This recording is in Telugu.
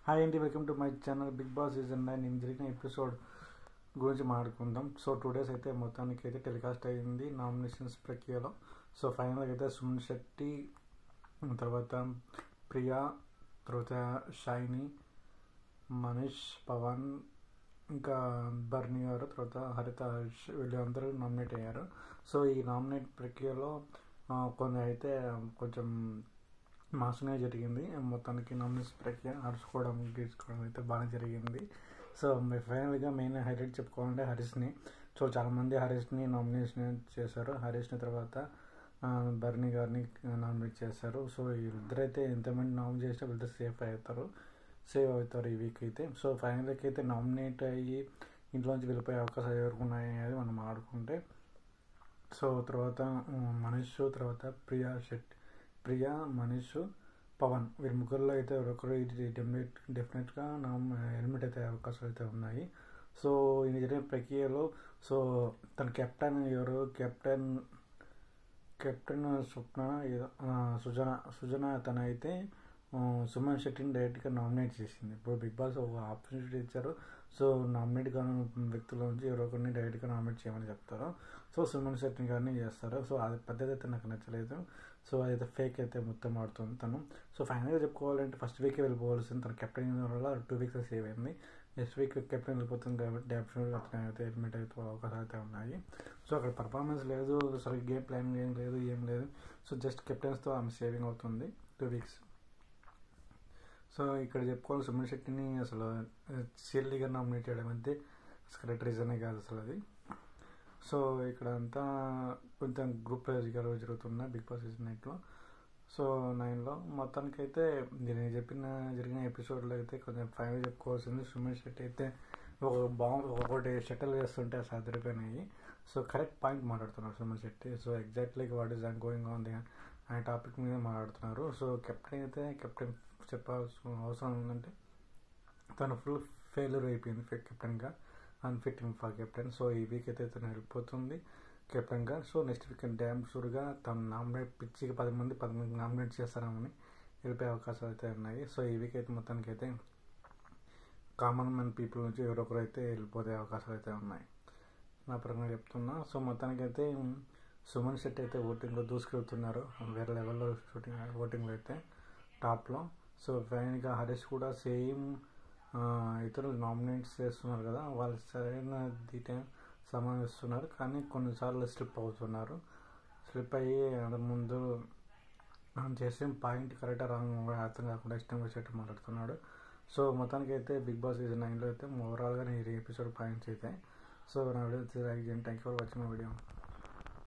హాయ్ అండి, welcome to my channel. Bigg Boss season 9 నేను జరిగిన ఎపిసోడ్ గురించి మాట్లాడుకుందాం. సో 2 days అయితే మొత్తానికి అయితే టెలికాస్ట్ అయ్యింది నామినేషన్స్ ప్రక్రియలో. సో ఫైనల్గా అయితే సుమన్ శెట్టి, తర్వాత ప్రియా, తర్వాత షైని, మనీష్, పవన్, ఇంకా బర్నీ గారు, తర్వాత హరిత, వీళ్ళందరూ నామినేట్ అయ్యారు. సో ఈ నామినేట్ ప్రక్రియలో కొన్ని అయితే కొంచెం మాసంగా జరిగింది. మొత్తానికి నామినేషన్ ప్రక్రియ అరుచుకోవడం, గీర్చుకోవడం అయితే బాగా జరిగింది. సో ఫైనల్గా మెయిన్ హైలైట్ చెప్పుకోవాలంటే హరీష్ని. సో చాలామంది హరీష్ని నామినేషన్ చేశారు. హరీష్ని తర్వాత బర్నీ గారిని నామినేట్ చేశారు. సో వీళ్ళిద్దరైతే ఎంతమంది నామినేట్ చేసినా వీళ్ళిద్దరు సేవ్ అవుతారు ఈ వీక్ అయితే. సో ఫైనల్కి అయితే నామినేట్ అయ్యి ఇంట్లోంచి వెళ్ళిపోయే అవకాశాలు ఎవరికి ఉన్నాయి అనేది మనం ఆడుకుంటే, సో తర్వాత మనీష్, తర్వాత ప్రియా, మనీష్, పవన్, వీరి ముగ్గురులో అయితే ఒకరు డెఫినెట్గా హెల్మెట్ అయితే అవకాశాలు అయితే ఉన్నాయి. సో ఈ జరిగిన ప్రక్రియలో సో తన కెప్టెన్ ఎవరు, కెప్టెన్ సుజన తన అయితే సుమన్ శెట్టిని డైరెక్ట్గా నామినేట్ చేసింది. ఇప్పుడు బిగ్ బాస్ ఒక ఆపర్చునిటీ ఇచ్చారు. సో నామినేట్ కాని వ్యక్తుల నుంచి ఎవరొకరిని డైరెక్ట్గా నామినేట్ చేయమని చెప్తారు. సో సుమన్ శెట్టిని గారిని చేస్తారు. సో అది పద్ధతి అయితే నాకు నచ్చలేదు. సో అదైతే ఫేక్ అయితే మొత్తం ఆడుతుంది తను. సో ఫైనల్గా చెప్పుకోవాలంటే ఫస్ట్ వీకే వెళ్ళిపోవాల్సింది. తన కెప్టెన్ వల్ల 2 weeks సేవ్ అయింది. నెక్స్ట్ వీక్ కెప్టెన్ వెళ్ళిపోతుంది కాబట్టి డెఫినెట్గా అతను అయితే హెల్మెట్ అయితే అవకాశాలు అయితే ఉన్నాయి. సో అక్కడ పర్ఫార్మెన్స్ లేదు, అసలు గేమ్ ప్లాన్ ఏం లేదు. సో జస్ట్ కెప్టెన్స్తో ఆమె సేవింగ్ అవుతుంది 2 weeks. సో ఇక్కడ చెప్పుకోవాలి, సుమన్ శెట్టిని అసలు సిల్లీగా నామినేట్ చేయడం అయితే కరెక్ట్ రీజనే కాదు అసలు అది. సో ఇక్కడ అంతా కొంచెం గ్రూప్ ప్లేజ్గా జరుగుతున్న బిగ్ బాస్ సీజన్ 8లో. సో 9లో మొత్తానికైతే నేను జరిగిన ఎపిసోడ్లో అయితే కొంచెం ఫైనల్ చెప్పుకోవాల్సింది. సుమన్ శెట్టి అయితే ఒకటి షటిల్ వేస్తుంటే అసలు అదిరిపోయినాయి. సో కరెక్ట్ పాయింట్ మాట్లాడుతున్నారు Suman Shetty. So exactly what is going on అనే టాపిక్ మీద మాట్లాడుతున్నారు. సో కెప్టెన్ చెప్పాల్సిన అవసరం ఉందంటే తను ఫుల్ ఫెయిల్యూర్ అయిపోయింది కెప్టెన్గా, అన్ఫిట్టింగ్ ఫర్ కెప్టెన్. సో ఈ వీక్ అయితే తను వెళ్ళిపోతుంది కెప్టెన్గా. సో నెక్స్ట్ వీక్ డ్యామ్ షూర్గా తను నామినేట్ పిచ్చికి 10 మంది నామినేట్ చేస్తారని వెళ్ళిపోయే అవకాశాలు అయితే ఉన్నాయి. సో ఈ వీక్ అయితే మొత్తానికి అయితే కామన్ మ్యాన్ పీపుల్ నుంచి ఎవరొకరు అయితే వెళ్ళిపోతే అవకాశాలు అయితే ఉన్నాయి నా పరంగా చెప్తున్నా. సో మొత్తానికి అయితే సుమన్ శెట్టి అయితే ఓటింగ్లో దూసుకెళ్తున్నారు వేరే లెవెల్లో ఓటింగ్లో అయితే టాప్లో. సో ఫైనల్గా హరీష్ కూడా సేమ్ ఇతరులు నామినేట్స్ చేస్తున్నారు కదా, వాళ్ళు సరైన డీటెయిల్ సమానం ఇస్తున్నారు, కానీ కొన్నిసార్లు స్లిప్ అవుతున్నారు. స్లిప్ అయ్యి ముందు చేసే పాయింట్ కరెక్ట్గా రాంగ్ అర్థం కాకుండా ఇష్టం వచ్చేట్టు మాట్లాడుతున్నాడు. సో మొత్తానికి అయితే బిగ్ బాస్ సీజన్ 9లో అయితే ఓవరాల్గా నేను ఈ ఎపిసోడ్ పాయింట్స్ అయితే. సో నా వీడియో లైక్ చేయండి. Thank you for watching my video.